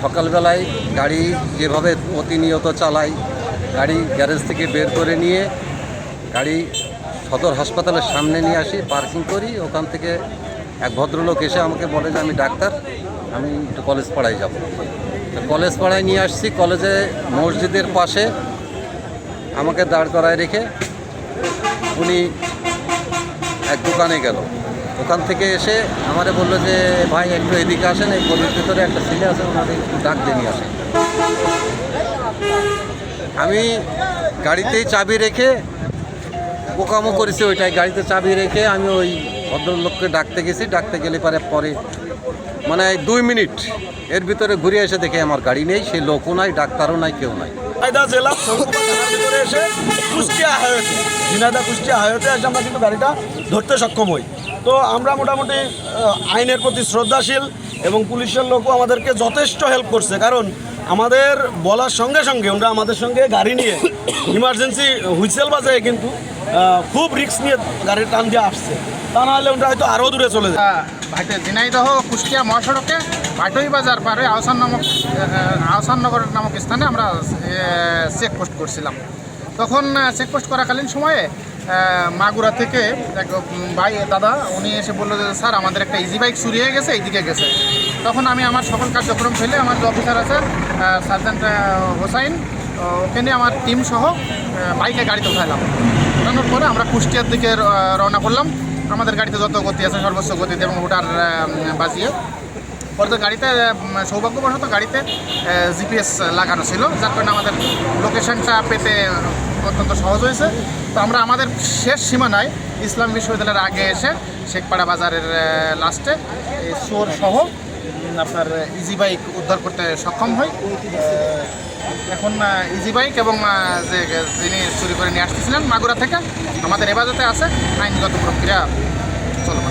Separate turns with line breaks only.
সকালবেলায় গাড়ি যেভাবে প্রতিনিয়ত চালাই, গাড়ি গ্যারেজ থেকে বের করে নিয়ে গাড়ি সদর হাসপাতালের সামনে নিয়ে আসি, পার্কিং করি। ওখান থেকে এক ভদ্রলোক এসে আমাকে বলে যে আমি ডাক্তার, আমি একটু কলেজ পাড়ায় যাব। কলেজ পাড়ায় নিয়ে আসছি। কলেজে মসজিদের পাশে আমাকে দাঁড় করায় রেখে উনি এক দোকানে গেল। ওখান থেকে এসে আমারে বললো যে ভাই একটু এদিকে আসেন, এই গলির ভিতরে একটা ছেলে আছে, ওনাকে একটু ডাক দিয়ে নিয়ে আসেন। আমি গাড়িতেই চাবি রেখে বোকামো করেছি, ওইটাই গাড়িতে চাবি রেখে আমি ওই ভদ্রলোককে ডাকতে গেছি। ডাকতে গেলে পরে মানে 2 মিনিট এর ভিতরে ঘুরে এসে দেখে আমার গাড়ি নেই, সেই লোকও নাই, ডাক্তারও নাই, কেউ নাই।
জেলা ভিতরে এসে কুষ্টিয়া হাইওয়েতে, ঝিনাইদহ কুষ্টিয়া হাইওয়েতে এসে আমরা কিন্তু গাড়িটা ধরতে সক্ষম হই। তো আমরা মোটামুটি আইনের প্রতি শ্রদ্ধাশীল এবং পুলিশের লোকও আমাদেরকে যথেষ্ট হেল্প করছে, কারণ আমাদের বলার সঙ্গে সঙ্গে ওরা আমাদের সঙ্গে গাড়ি নিয়ে ইমার্জেন্সি হুইসেল বাজায় কিন্তু খুব রিস্ক নিয়ে গাড়ির টান দিয়ে আসছে। তা নাহলে ওটা হয়তো আরও দূরে চলে যায়।
ভাইতে ঝিনাইদহ কুষ্টিয়া মহাসড়কে ভাটই বাজার পারে আহসাননগর নামক স্থানে আমরা চেকপোস্ট করছিলাম। তখন চেকপোস্ট করাকালীন সময়ে মাগুরা থেকে এক ভাই দাদা উনি এসে বললো যে স্যার আমাদের একটা ইজি বাইক চুরি হয়ে গেছে, এইদিকে গেছে। তখন আমি আমার সকল কার্যক্রম ফেলে আমার যে অফিসার আছে সার্জেন্ট হোসাইন, ওখানে আমার টিম সহ বাইকে গাড়িতে উঠাইলাম। উঠানোর পরে আমরা কুষ্টিয়ার দিকে রওনা করলাম। আমাদের গাড়িতে যত গতি আছে সর্বোচ্চ গতিতে এবং ওটার বাজিয়ে পরে গাড়িতে সৌভাগ্যবশত গাড়িতে জিপিএস লাগানো ছিল, যার কারণে আমাদের লোকেশনটা পেতে অত্যন্ত সহজ হয়েছে। তো আমরা আমাদের শেষ সীমানায় ইসলাম বিশ্ববিদ্যালয়ের আগে এসে শেখপাড়া বাজারের লাস্টে চোর সহ আপনার ইজি বাইক উদ্ধার করতে সক্ষম হই। এখন ইজি বাইক এবং যে যিনি চুরি করে নিয়ে আসতেছিলেন মাগুরা থেকে আমাদের হেফাজতে আছে, আইনগত প্রক্রিয়া চলমান।